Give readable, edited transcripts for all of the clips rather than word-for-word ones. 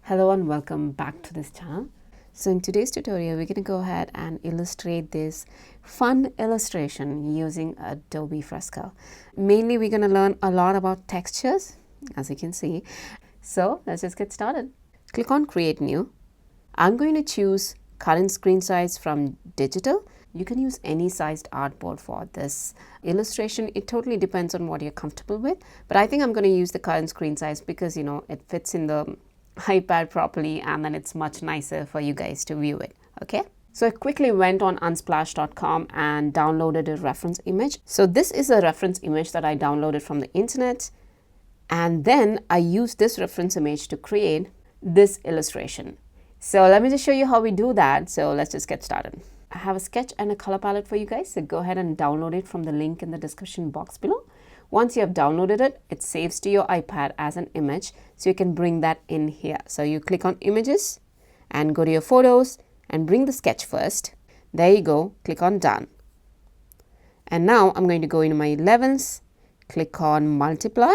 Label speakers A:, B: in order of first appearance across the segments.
A: Hello and welcome back to this channel. So in today's tutorial, we're going to go ahead and illustrate this fun illustration using Adobe Fresco. Mainly, we're going to learn a lot about textures, as you can see. So let's just get started. Click on Create New. I'm going to choose current screen size from digital. You can use any sized artboard for this illustration. It totally depends on what you're comfortable with. But I think I'm going to use the current screen size because, it fits in the iPad properly, and then it's much nicer for you guys to view it. Okay, so I quickly went on unsplash.com and downloaded a reference image. So this is a reference image that I downloaded from the internet, and then I used this reference image to create this illustration. So let me just show you how we do that. So let's just get started. I have a sketch and a color palette for you guys, so go ahead and download it from the link in the description box below. Once you have downloaded it, it saves to your iPad as an image, so you can bring that in here. So you click on Images and go to your Photos and bring the sketch first. There you go, click on Done. And now I'm going to go into my 11s, click on Multiply,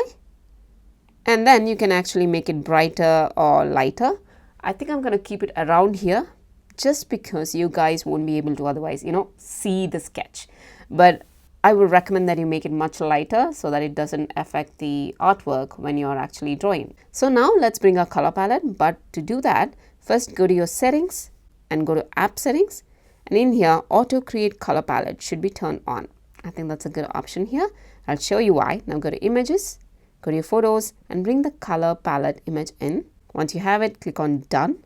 A: and then you can actually make it brighter or lighter. I think I'm going to keep it around here just because you guys won't be able to otherwise, see the sketch. But I would recommend that you make it much lighter so that it doesn't affect the artwork when you're actually drawing. So now let's bring our color palette. But to do that, first go to your settings and go to app settings. And in here, auto create color palette should be turned on. I think that's a good option here. I'll show you why. Now go to images, go to your photos and bring the color palette image in. Once you have it, click on done.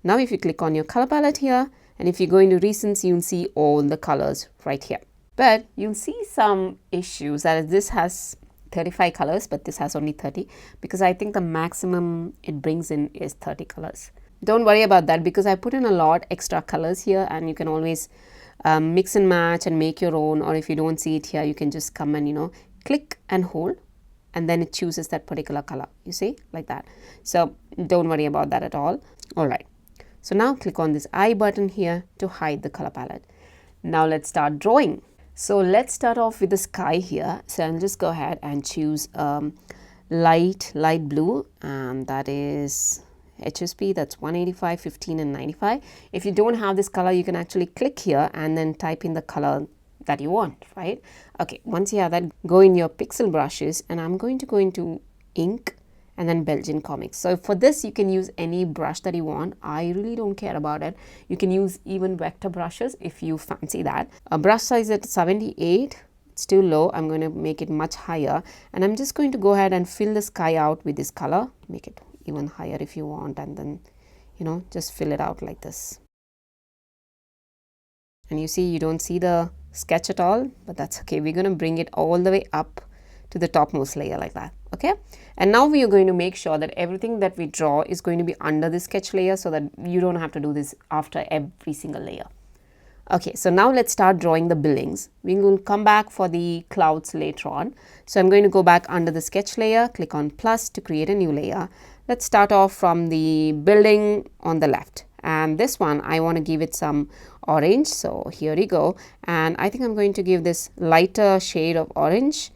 A: Now if you click on your color palette here, and if you go into recents, you'll see all the colors right here. But you'll see some issues, that is, this has 35 colors, but this has only 30, because I think the maximum it brings in is 30 colors. Don't worry about that because I put in a lot extra colors here, and you can always mix and match and make your own, or if you don't see it here, you can just come and, click and hold, and then it chooses that particular color, you see, like that. So don't worry about that at all. All right. So now click on this I button here to hide the color palette. Now let's start drawing. So let's start off with the sky here. So I'll just go ahead and choose light blue, and that is HSP, that's 185, 15 and 95. If you don't have this color, you can actually click here and then type in the color that you want, right? Okay, once you have that, go in your pixel brushes, and I'm going to go into ink and then Belgian comics. So for this, you can use any brush that you want. I really don't care about it. You can use even vector brushes if you fancy that. A brush size at 78, it's too low. I'm going to make it much higher, and I'm just going to go ahead and fill the sky out with this color. Make it even higher if you want, and then, just fill it out like this. And you see, you don't see the sketch at all, but that's okay. We're going to bring it all the way up to the topmost layer like that. Okay, and now we are going to make sure that everything that we draw is going to be under the sketch layer so that you don't have to do this after every single layer. Okay, so now let's start drawing the buildings. We will come back for the clouds later on. So I'm going to go back under the sketch layer, click on plus to create a new layer. Let's start off from the building on the left. And this one, I want to give it some orange. So here we go. And I think I'm going to give this lighter shade of orange,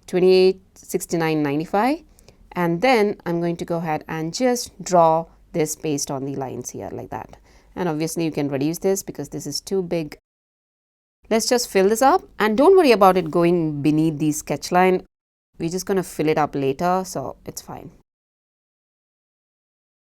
A: 28, 69, 95. And then I'm going to go ahead and just draw this based on the lines here like that. And obviously you can reduce this because this is too big. Let's just fill this up, and don't worry about it going beneath the sketch line. We're just going to fill it up later, so it's fine.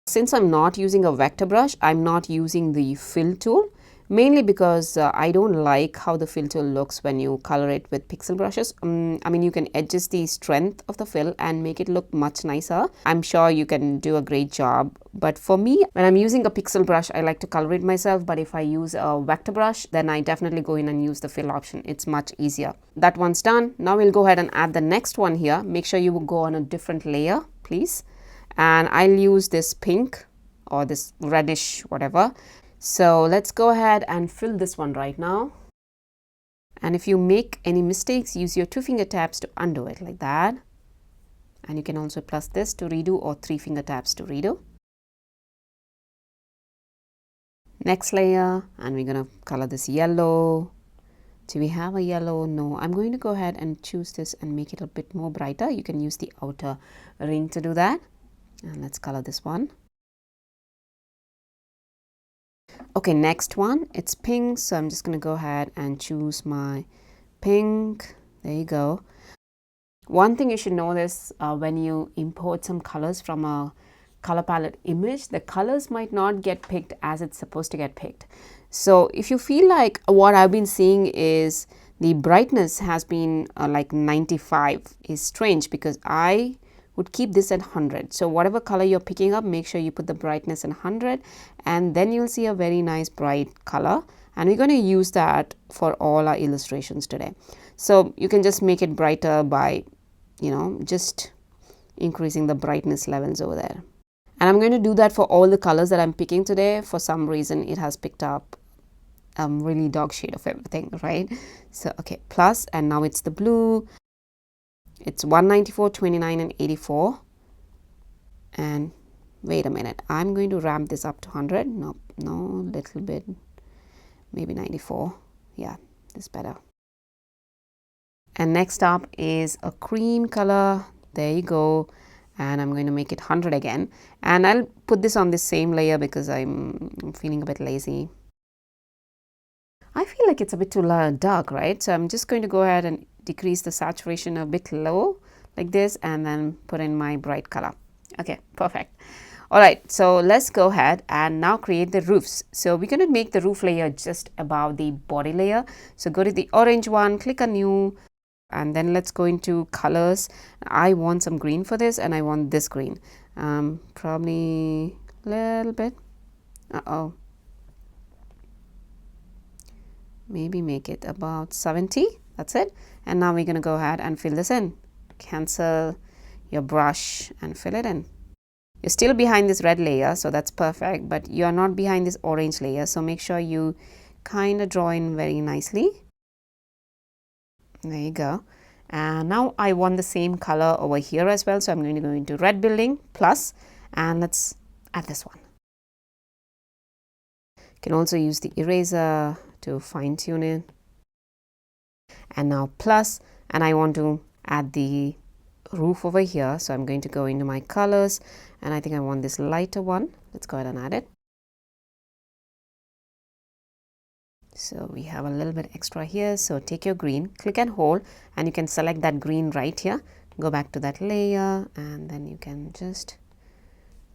A: Since I'm not using a vector brush, I'm not using the fill tool, mainly because I don't like how the fill tool looks when you color it with pixel brushes. I mean, you can adjust the strength of the fill and make it look much nicer. I'm sure you can do a great job. But for me, when I'm using a pixel brush, I like to color it myself. But if I use a vector brush, then I definitely go in and use the fill option. It's much easier. That one's done. Now we'll go ahead and add the next one here. Make sure you will go on a different layer, please. And I'll use this pink or this reddish, whatever. So let's go ahead and fill this one right now. And if you make any mistakes, use your 2-finger taps to undo it like that. And you can also plus this to redo, or 3-finger taps to redo. Next layer, and we're going to color this yellow. Do we have a yellow? No. I'm going to go ahead and choose this and make it a bit more brighter. You can use the outer ring to do that. And let's color this one. Okay, next one, it's pink. So I'm just going to go ahead and choose my pink. There you go. One thing you should notice when you import some colors from a color palette image, the colors might not get picked as it's supposed to get picked. So if you feel like what I've been seeing is the brightness has been like 95 is strange, because I would keep this at 100. So whatever color you're picking up, make sure you put the brightness in 100, and then you'll see a very nice bright color. And we're going to use that for all our illustrations today. So you can just make it brighter by, just increasing the brightness levels over there. And I'm going to do that for all the colors that I'm picking today. For some reason, it has picked up really dog shade of everything, right? So, okay, plus, and now it's the blue. It's 194, 29, and 84. And wait a minute, I'm going to ramp this up to 100. No, little bit, maybe 94. Yeah, this is better. And next up is a cream color. There you go. And I'm going to make it 100 again. And I'll put this on the same layer because I'm feeling a bit lazy. I feel like it's a bit too dark, right? So I'm just going to go ahead and decrease the saturation a bit low like this, and then put in my bright color. Okay, perfect. All right, so let's go ahead and now create the roofs. So we're going to make the roof layer just above the body layer. So go to the orange one, click on new, and then let's go into colors. I want some green for this, and I want this green. Probably a little bit. Maybe make it about 70. That's it. And now we're going to go ahead and fill this in. Cancel your brush and fill it in. You're still behind this red layer, so that's perfect, but you're not behind this orange layer, so make sure you kind of draw in very nicely. There you go. And now I want the same color over here as well, so I'm going to go into red building plus, and let's add this one. You can also use the eraser to fine tune it. And now plus, and I want to add the roof over here, so I'm going to go into my colors, and I think I want this lighter one. Let's go ahead and add it. So we have a little bit extra here, so take your green, click and hold, and you can select that green right here. Go back to that layer, and then you can just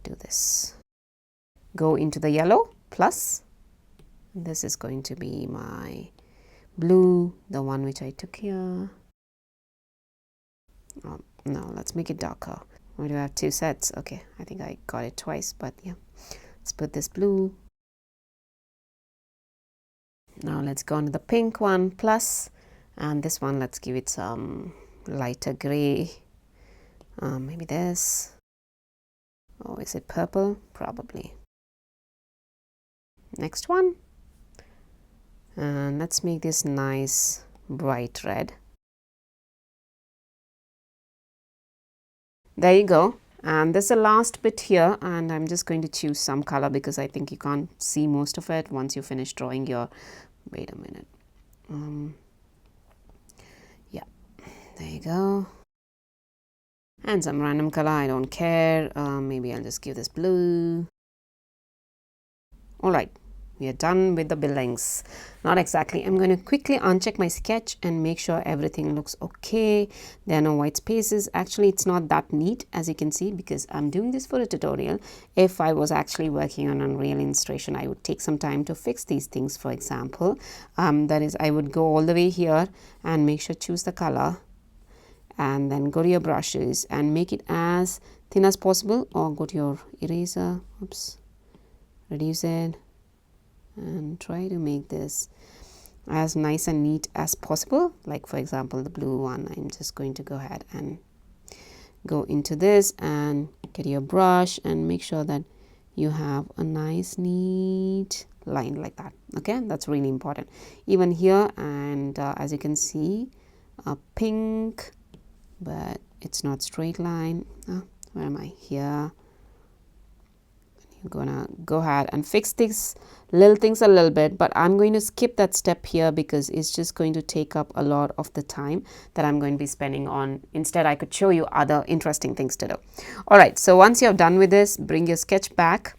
A: do this. Go into the yellow plus. This is going to be my blue, the one which I took here. Oh, no, let's make it darker. We do have two sets. Okay, I think I got it twice, but yeah. Let's put this blue. Now let's go on to the pink one plus, and this one, let's give it some lighter gray. Maybe this. Oh, is it purple? Probably. Next one. And let's make this nice bright red. There you go. And this is the last bit here, and I'm just going to choose some color because I think you can't see most of it once you finish drawing your, wait a minute. Yeah, there you go. And some random color, I don't care. Maybe I'll just give this blue. All right. We are done with the buildings. Not exactly. I'm going to quickly uncheck my sketch and make sure everything looks okay. There are no white spaces. Actually, it's not that neat, as you can see, because I'm doing this for a tutorial. If I was actually working on Unreal illustration, I would take some time to fix these things. For example, that is, I would go all the way here and make sure choose the color, and then go to your brushes and make it as thin as possible, or go to your eraser. Oops, reduce it. And try to make this as nice and neat as possible. Like for example, the blue one, I'm just going to go ahead and go into this and get your brush and make sure that you have a nice neat line like that. Okay, that's really important. Even here, and as you can see, a pink, but it's not straight line. Where am I? Here. Gonna go ahead and fix these little things a little bit, but I'm going to skip that step here because it's just going to take up a lot of the time that I'm going to be spending on. Instead, I could show you other interesting things to do. All right, so once you're done with this, bring your sketch back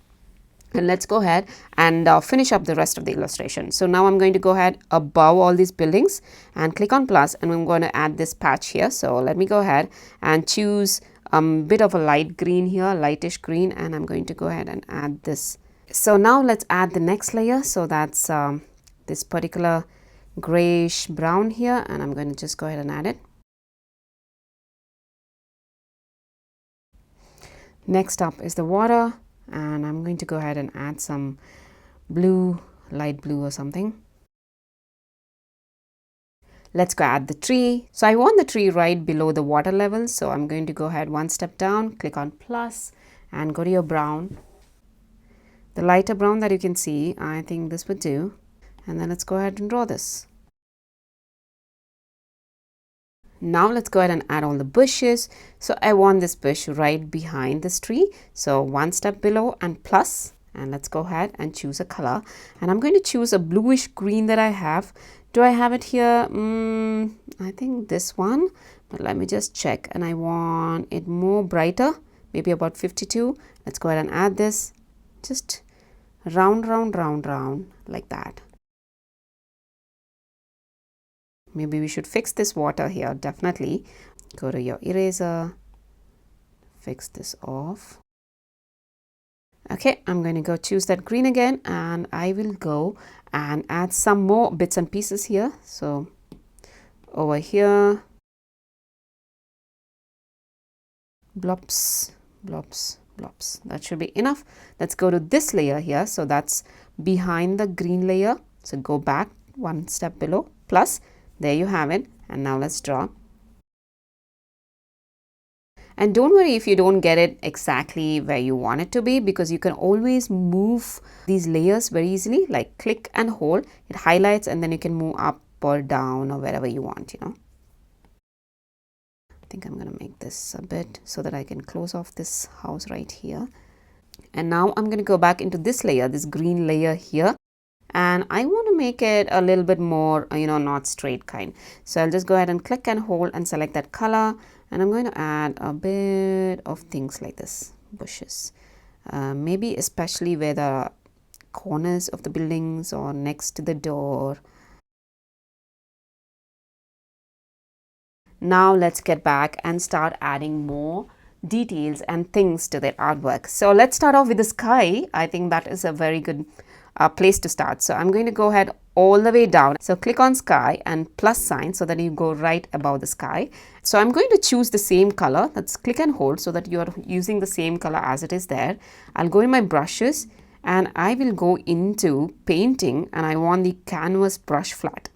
A: And let's go ahead and finish up the rest of the illustration. So now I'm going to go ahead above all these buildings and click on plus, and I'm going to add this patch here. So let me go ahead and choose a bit of a light green here, lightish green, and I'm going to go ahead and add this. So now let's add the next layer. So that's this particular grayish brown here, and I'm going to just go ahead and add it. Next up is the water, and I'm going to go ahead and add some blue, light blue or something. Let's go add the tree. So I want the tree right below the water level, so I'm going to go ahead one step down, click on plus, and go to your brown. The lighter brown that you can see, I think this would do. And then let's go ahead and draw this. Now let's go ahead and add all the bushes. So I want this bush right behind this tree. So one step below and plus, and let's go ahead and choose a color. And I'm going to choose a bluish green that I have. Do I have it here? I think this one, but let me just check. And I want it more brighter, maybe about 52. Let's go ahead and add this. Just round, round, round, round, like that. Maybe we should fix this water here, definitely. Go to your eraser, fix this off. Okay, I'm going to go choose that green again, and I will go and add some more bits and pieces here. So over here, blobs, blobs, blobs. That should be enough. Let's go to this layer here. So that's behind the green layer. So go back one step below, plus. There you have it. And now let's draw. And don't worry if you don't get it exactly where you want it to be, because you can always move these layers very easily, like click and hold. It highlights, and then you can move up or down or wherever you want, you know. I think I'm going to make this a bit so that I can close off this house right here. And now I'm going to go back into this layer, this green layer here. And I want to make it a little bit more, not straight kind. So I'll just go ahead and click and hold and select that color. And I'm going to add a bit of things like this, bushes. Maybe especially where the corners of the buildings or next to the door. Now let's get back and start adding more details and things to that artwork. So let's start off with the sky. I think that is a very good place to start. So I'm going to go ahead all the way down. So click on sky and plus sign so that you go right above the sky. So I'm going to choose the same color. Let's click and hold so that you are using the same color as it is there. I'll go in my brushes and I will go into painting, and I want the canvas brush flat.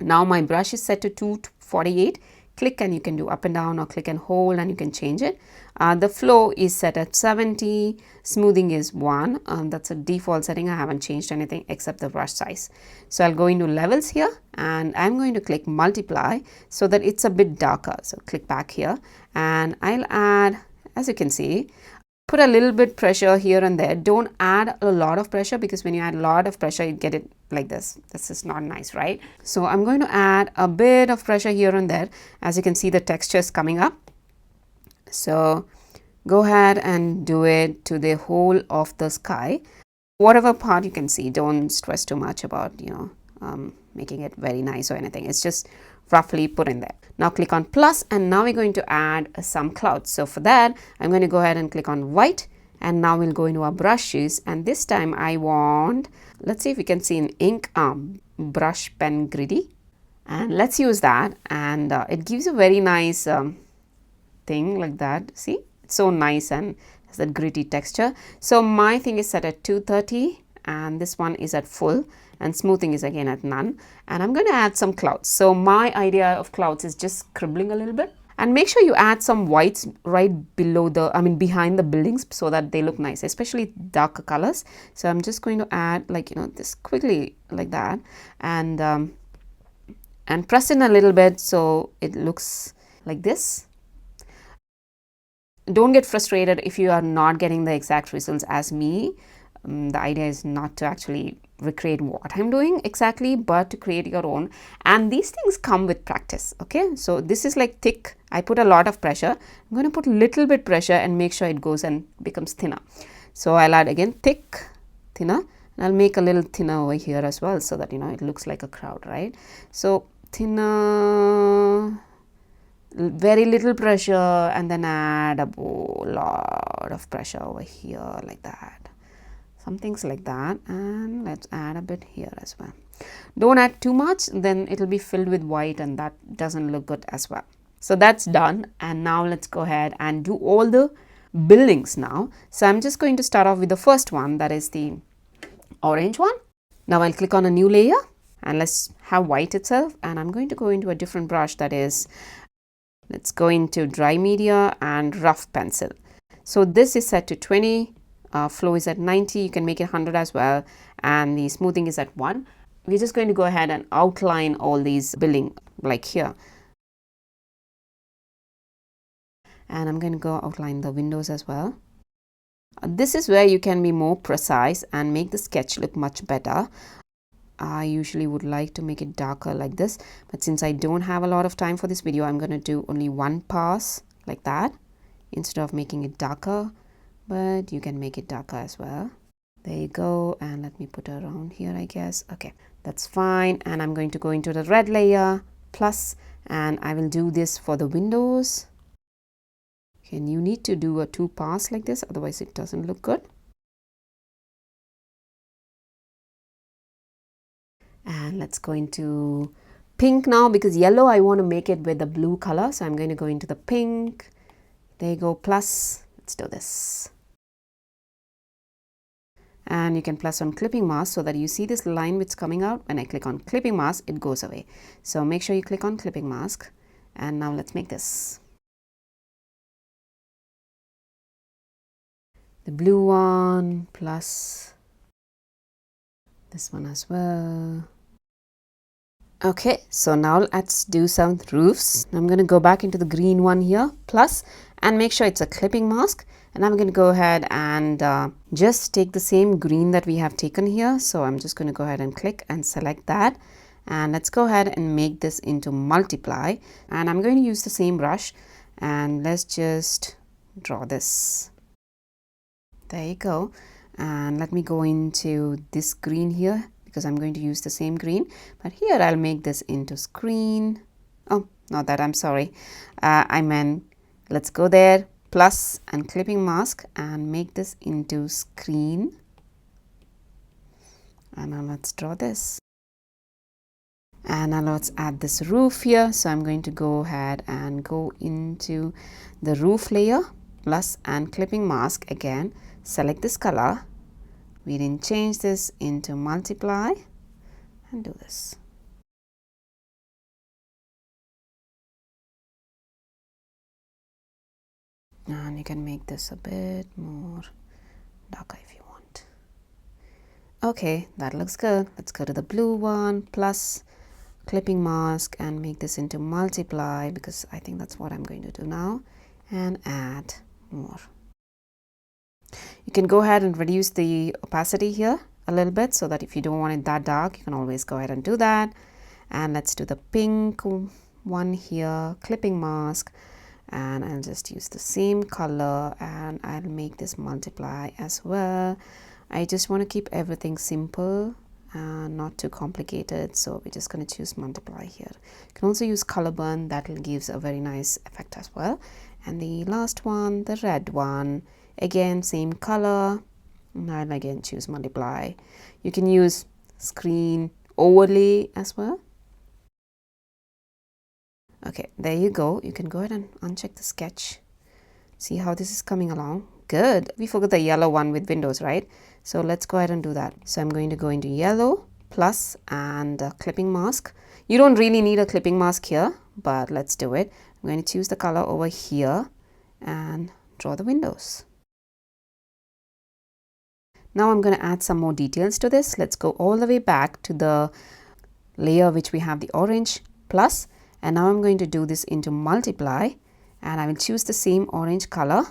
A: Now my brush is set to 248. Click and you can do up and down, or click and hold and you can change it. The flow is set at 70. Smoothing is 1. That's a default setting. I haven't changed anything except the brush size. So I'll go into levels here, and I'm going to click multiply so that it's a bit darker. So click back here, and I'll add, as you can see, put a little bit pressure here and there. Don't add a lot of pressure, because when you add a lot of pressure, you get it like this. This is not nice, right? So I'm going to add a bit of pressure here and there. As you can see, the texture is coming up. So go ahead and do it to the whole of the sky. Whatever part you can see, don't stress too much about, making it very nice or anything. It's just roughly put in there. Now click on plus, and now we're going to add some clouds. So for that, I'm going to go ahead and click on white, and now we'll go into our brushes, and this time I want, let's see if we can see an ink brush pen gritty, and let's use that. And it gives a very nice thing like that. See, it's so nice and has that gritty texture. So my thing is set at 230, and this one is at full, and smoothing is again at none. And I'm going to add some clouds. So my idea of clouds is just scribbling a little bit, and make sure you add some whites right below behind the buildings so that they look nice, especially darker colors. So I'm just going to add this quickly like that, and press in a little bit so it looks like this. Don't get frustrated if you are not getting the exact results as me. The idea is not to actually recreate what I'm doing exactly, but to create your own. And these things come with practice. Okay, so this is like thick. I put a lot of pressure. I'm going to put a little bit pressure and make sure it goes and becomes thinner. So I'll add again thick, thinner, and I'll make a little thinner over here as well, so that it looks like a crowd, right? So thinner, very little pressure, and then add a lot of pressure over here like that. Some things like that, and let's add a bit here as well. Don't add too much, then it'll be filled with white and that doesn't look good as well. So that's done, and now let's go ahead and do all the buildings now. So I'm just going to start off with the first one, that is the orange one. Now I'll click on a new layer and let's have white itself, and I'm going to go into a different brush, that is, let's go into dry media and rough pencil. So this is set to 20, flow is at 90, you can make it 100 as well, and the smoothing is at 1. We're just going to go ahead and outline all these building like here. And I'm going to go outline the windows as well. This is where you can be more precise and make the sketch look much better. I usually would like to make it darker like this, but since I don't have a lot of time for this video, I'm going to do only one pass like that instead of making it darker, but you can make it darker as well. There you go, and let me put it around here, I guess. Okay, that's fine, and I'm going to go into the red layer plus, and I will do this for the windows. Okay, and you need to do a 2 pass like this, otherwise it doesn't look good. And let's go into pink now, because yellow I want to make it with the blue color, so I'm going to go into the pink. There you go, plus. Let's do this. And you can plus on clipping mask so that you see this line which is coming out. When I click on clipping mask, it goes away. So make sure you click on clipping mask, and now let's make this. The blue one plus this one as well. Okay, so now let's do some roofs. I'm going to go back into the green one here, plus, and make sure it's a clipping mask. And I'm going to go ahead and just take the same green that we have taken here. So I'm just going to go ahead and click and select that. And let's go ahead and make this into multiply. And I'm going to use the same brush, and let's just draw this. There you go. And let me go into this green here, because I'm going to use the same green, but here I'll make this into screen. Oh, not that, I'm sorry. I meant, let's go there, plus and clipping mask, and make this into screen. And now let's draw this. And now let's add this roof here. So I'm going to go ahead and go into the roof layer, plus and clipping mask again, select this color. We didn't change this into multiply, and do this. And you can make this a bit more darker if you want. Okay, that looks good. Let's go to the blue one, plus clipping mask, and make this into multiply, because I think that's what I'm going to do now, and add more. You can go ahead and reduce the opacity here a little bit, so that if you don't want it that dark, you can always go ahead and do that. And let's do the pink one here, clipping mask, and I'll just use the same color, and I'll make this multiply as well. I just want to keep everything simple and not too complicated, so we're just going to choose multiply here. You can also use color burn, that gives a very nice effect as well. And the last one, the red one, again same color, and I'll again choose multiply. You can use screen overlay as well. Okay, there you go. You can go ahead and uncheck the sketch. See how this is coming along. Good. We forgot the yellow one with windows, right? So let's go ahead and do that. So I'm going to go into yellow, plus, and clipping mask. You don't really need a clipping mask here, but let's do it. I'm going to choose the color over here and draw the windows. Now I'm going to add some more details to this. Let's go all the way back to the layer which we have the orange plus, and now I'm going to do this into multiply, and I will choose the same orange color,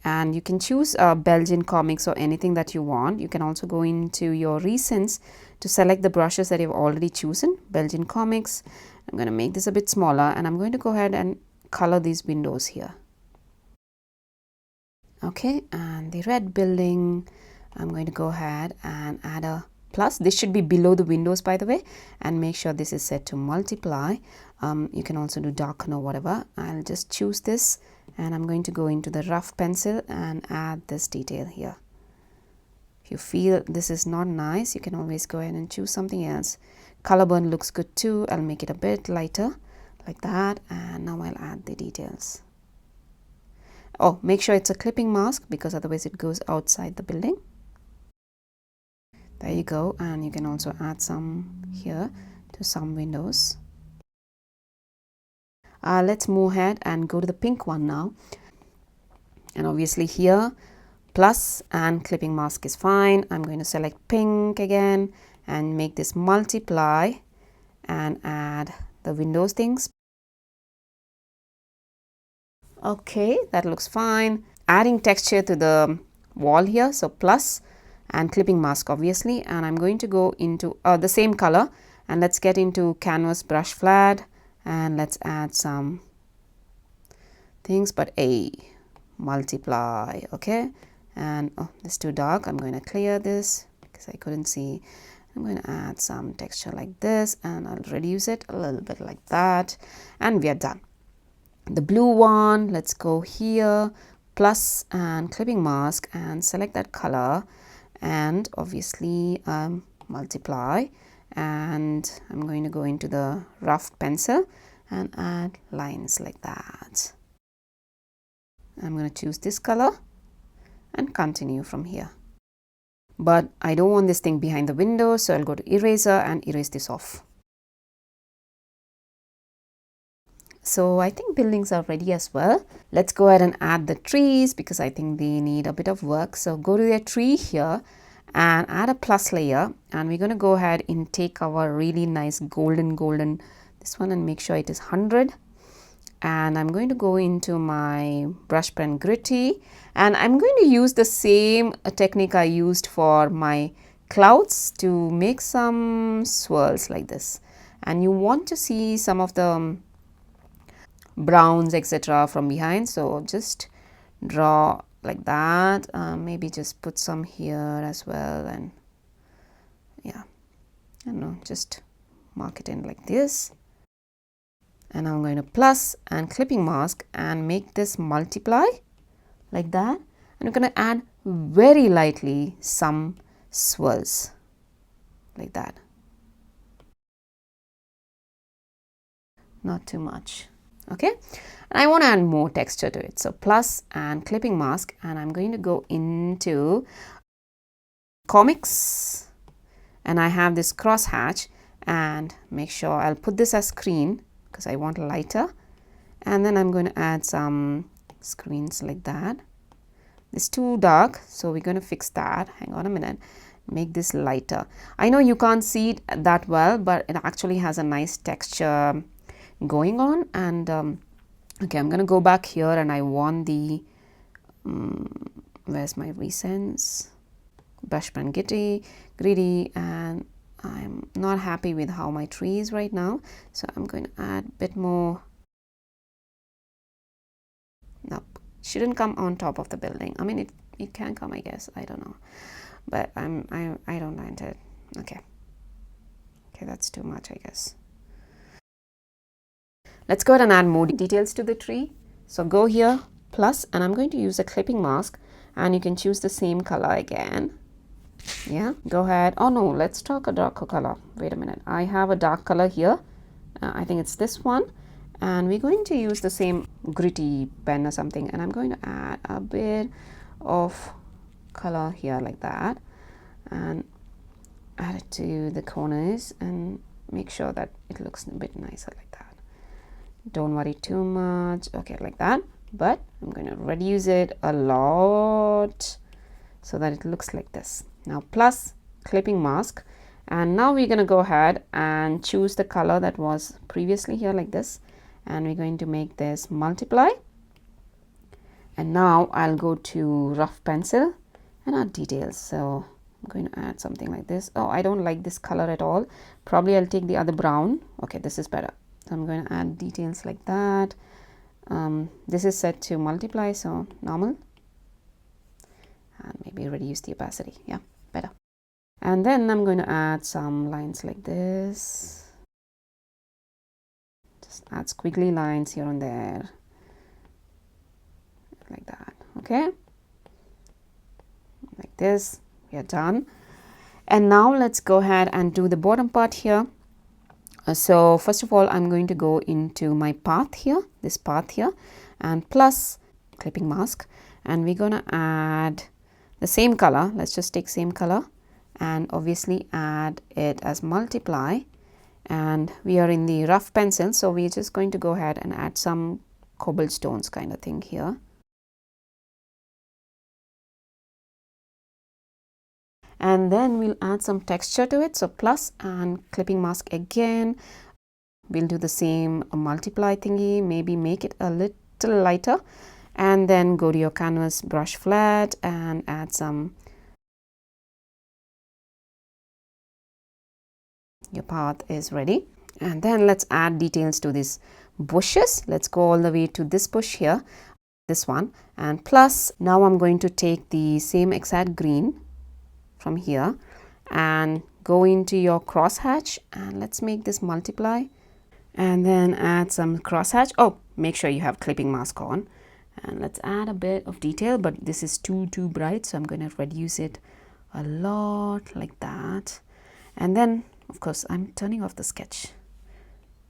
A: and you can choose Belgian comics or anything that you want. You can also go into your recents to select the brushes that you've already chosen. Belgian comics. I'm going to make this a bit smaller, and I'm going to go ahead and color these windows here. Okay, and the red building, I'm going to go ahead and add a plus. This should be below the windows, by the way, and make sure this is set to multiply. You can also do darken or whatever. I'll just choose this, and I'm going to go into the rough pencil and add this detail here. If you feel this is not nice, you can always go ahead and choose something else. Color burn looks good too. I'll make it a bit lighter like that, and now I'll add the details. Oh, make sure it's a clipping mask because otherwise it goes outside the building. There you go, and you can also add some here to some windows. Let's move ahead and go to the pink one now. And obviously here, plus and clipping mask is fine. I'm going to select pink again and make this multiply and add the windows things. Okay, that looks fine. Adding texture to the wall here, so plus and clipping mask obviously, and I'm going to go into the same color, and let's get into canvas brush flat, and let's add some things, but a multiply. Okay, and oh, this is too dark. I'm going to clear this because I couldn't see. I'm going to add some texture like this, and I'll reduce it a little bit like that, and we are done. The blue one, let's go here, plus and clipping mask, and select that color, and obviously multiply, and I'm going to go into the rough pencil and add lines like that. I'm going to choose this color and continue from here. But I don't want this thing behind the window, so I'll go to eraser and erase this off. So I think buildings are ready as well. Let's go ahead and add the trees because I think they need a bit of work. So go to your tree here and add a plus layer, and we're going to go ahead and take our really nice golden this one and make sure it is 100. And I'm going to go into my brush pen gritty, and I'm going to use the same technique I used for my clouds to make some swirls like this. And you want to see some of the browns etc from behind, so just draw like that. Maybe just put some here as well, and yeah, I don't know, just mark it in like this. And I'm going to plus and clipping mask and make this multiply like that, and I'm going to add very lightly some swirls like that, not too much. Okay, and I want to add more texture to it, so plus and clipping mask, and I'm going to go into comics, and I have this crosshatch, and make sure I'll put this as screen because I want lighter, and then I'm going to add some screens like that. It's too dark, so we're going to fix that. Hang on a minute, make this lighter. I know you can't see it that well, but it actually has a nice texture going on. And okay, I'm gonna go back here, and I want the where's my recents, brush pen gritty, and I'm not happy with how my tree is right now, so I'm going to add a bit more. Nope, shouldn't come on top of the building. I mean, it can come, I guess, I don't know, but I don't mind it. Okay, that's too much, I guess. Let's go ahead and add more details to the tree. So go here, plus, and I'm going to use a clipping mask, and you can choose the same color again. Yeah, go ahead. Oh no, let's talk a darker color. Wait a minute, I have a dark color here. I think it's this one, and we're going to use the same gritty pen or something, and I'm going to add a bit of color here like that, and add it to the corners, and make sure that it looks a bit nicer like that. Don't worry too much. Okay, like that, but I'm going to reduce it a lot so that it looks like this. Now plus clipping mask, and now we're going to go ahead and choose the color that was previously here like this, and we're going to make this multiply. And now I'll go to rough pencil and add details. So I'm going to add something like this. Oh, I don't like this color at all. Probably I'll take the other brown. Okay, this is better. So I'm going to add details like that. This is set to multiply, so normal. and maybe reduce the opacity. Yeah, better. And then I'm going to add some lines like this. Just add squiggly lines here and there, like that. Okay, like this. We are done. And now let's go ahead and do the bottom part here. So first of all, I'm going to go into my path here, this path here, and plus clipping mask, and we're gonna add the same color. Let's just take same color and obviously add it as multiply, and we are in the rough pencil, so we're just going to go ahead and add some cobblestones kind of thing here. And then we'll add some texture to it, so plus and clipping mask again. We'll do the same multiply thingy, maybe make it a little lighter, and then go to your canvas brush flat and add some. Your path is ready. And then let's add details to these bushes. Let's go all the way to this bush here, this one, and plus now I'm going to take the same exact green from here and go into your crosshatch, and let's make this multiply, and then add some crosshatch. Oh, make sure you have clipping mask on, and let's add a bit of detail, but this is too bright, so I'm going to reduce it a lot, like that. And then of course I'm turning off the sketch.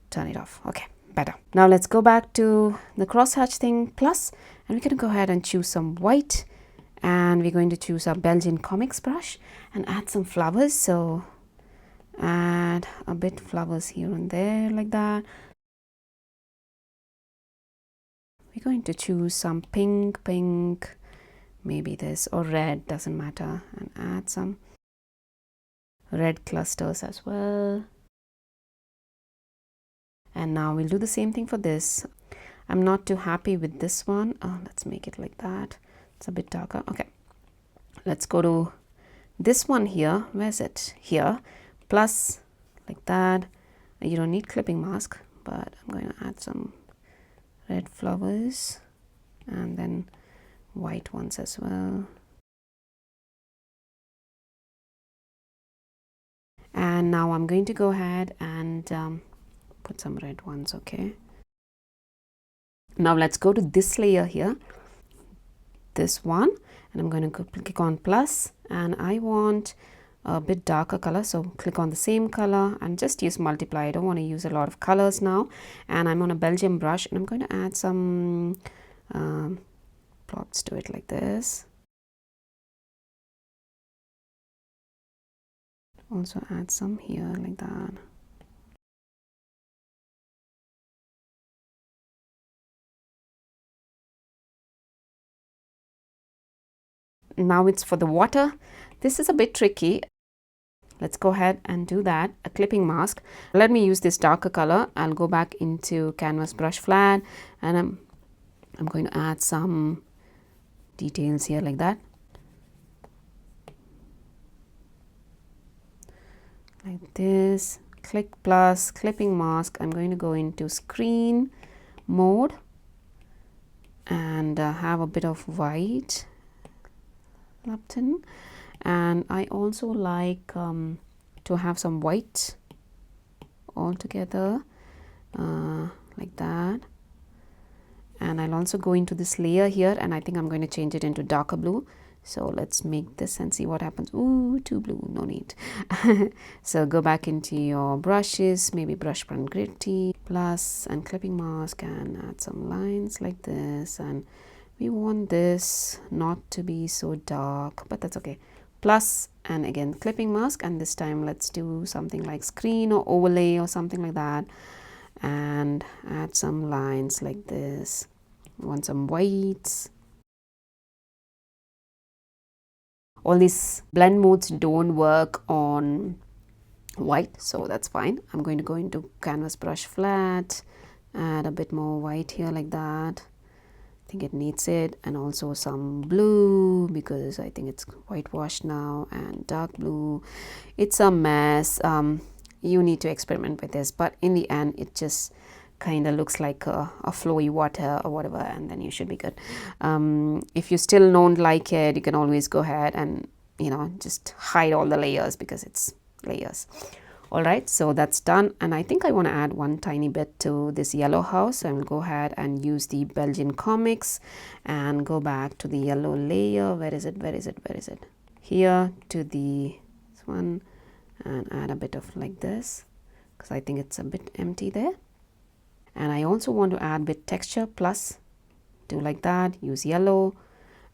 A: Turn it off. Okay, better. Now let's go back to the crosshatch thing plus, and we're going to go ahead and choose some white, and we're going to choose our Belgian comics brush and add some flowers. So add a bit flowers here and there, like that. We're going to choose some pink, maybe this, or red, doesn't matter, and add some red clusters as well. And now we'll do the same thing for this. I'm not too happy with this one. Oh, let's make it like that. It's a bit darker. Okay, let's go to this one here. Where's it? Here. Plus, like that. You don't need clipping mask, but I'm going to add some red flowers and then white ones as well. And now I'm going to go ahead and put some red ones. Okay, now let's go to this layer here, this one, and I'm going to click on plus, and I want a bit darker color, so click on the same color and just use multiply. I don't want to use a lot of colors now, and I'm on a Belgian brush, and I'm going to add some plots to it like this. Also add some here, like that. Now it's for the water. This is a bit tricky. Let's go ahead and do that. A clipping mask. Let me use this darker color. I'll go back into canvas brush flat, and I'm going to add some details here, like that. Like this. Click plus clipping mask. I'm going to go into screen mode and have a bit of white Lupton, and I also like to have some white all together, like that. And I'll also go into this layer here, and I think I'm going to change it into darker blue. So let's make this and see what happens. Ooh, too blue, no need. So go back into your brushes, maybe brush pen gritty plus and clipping mask, and add some lines like this. And we want this not to be so dark, but that's okay. Plus, and again clipping mask, and this time let's do something like screen or overlay or something like that, and add some lines like this. We want some whites. All these blend modes don't work on white, so that's fine. I'm going to go into canvas brush flat, add a bit more white here, like that. I think it needs it, and also some blue because I think it's whitewashed now, and dark blue. It's a mess. You need to experiment with this, but in the end it just kind of looks like a flowy water or whatever, and then you should be good. If you still don't like it, you can always go ahead and, you know, just hide all the layers because it's layers. All right, so that's done, and I think I want to add one tiny bit to this yellow house. So I will go ahead and use the Belgian comics and go back to the yellow layer. Where is it? Where is it? Where is it? Here to this one, and add a bit of like this because I think it's a bit empty there. And I also want to add bit texture, plus do like that, use yellow,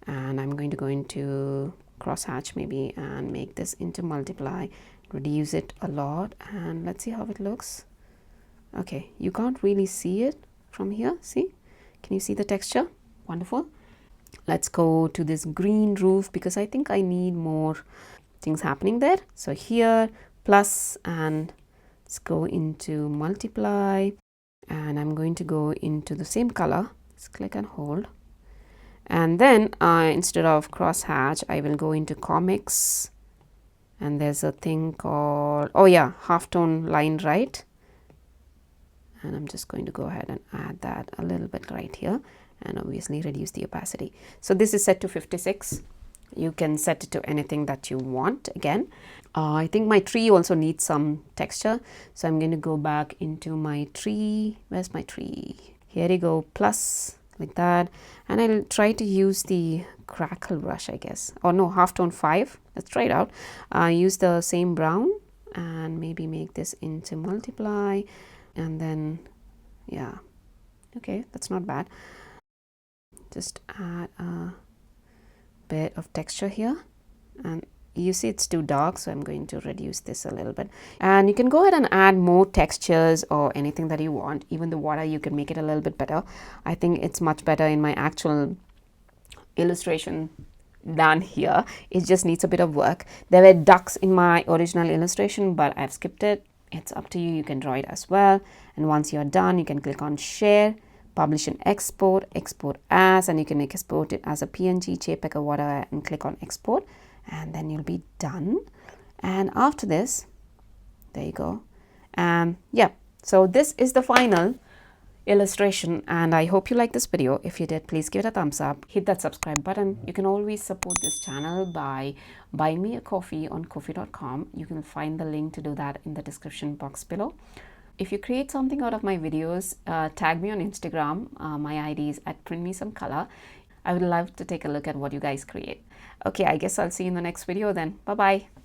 A: and I'm going to go into crosshatch maybe and make this into multiply, reduce it a lot, and let's see how it looks. Okay, you can't really see it from here. See, can you see the texture? Wonderful. Let's go to this green roof because I think I need more things happening there. So here, plus, and let's go into multiply, and I'm going to go into the same color. Let's click and hold, and then instead of crosshatch, I will go into comics, and there's a thing called, oh yeah, halftone line right, and I'm just going to go ahead and add that a little bit right here, and obviously reduce the opacity. So this is set to 56. You can set it to anything that you want. Again, I think my tree also needs some texture, so I'm going to go back into my tree. Where's my tree? Here you go, plus, like that, and I'll try to use the crackle brush, I guess, or no, halftone 5. Let's try it out. Use the same brown and maybe make this into multiply, and then yeah, okay, that's not bad. Just add a bit of texture here, and you see it's too dark, so I'm going to reduce this a little bit. And you can go ahead and add more textures or anything that you want. Even the water, you can make it a little bit better. I think it's much better in my actual illustration than here. It just needs a bit of work. There were ducks in my original illustration, but I've skipped it. It's up to you. You can draw it as well. And once you're done, you can click on share, publish and export, export as, and you can export it as a PNG, JPEG or whatever, and click on export, and then you'll be done. And after this, there you go. Yeah, so this is the final illustration, and I hope you like this video. If you did, please give it a thumbs up, hit that subscribe button. You can always support this channel by buying me a coffee on ko-fi.com. You can find the link to do that in the description box below. If you create something out of my videos, tag me on Instagram. My ID is @printmesomecolor. I would love to take a look at what you guys create. Okay, I guess I'll see you in the next video then. Bye bye.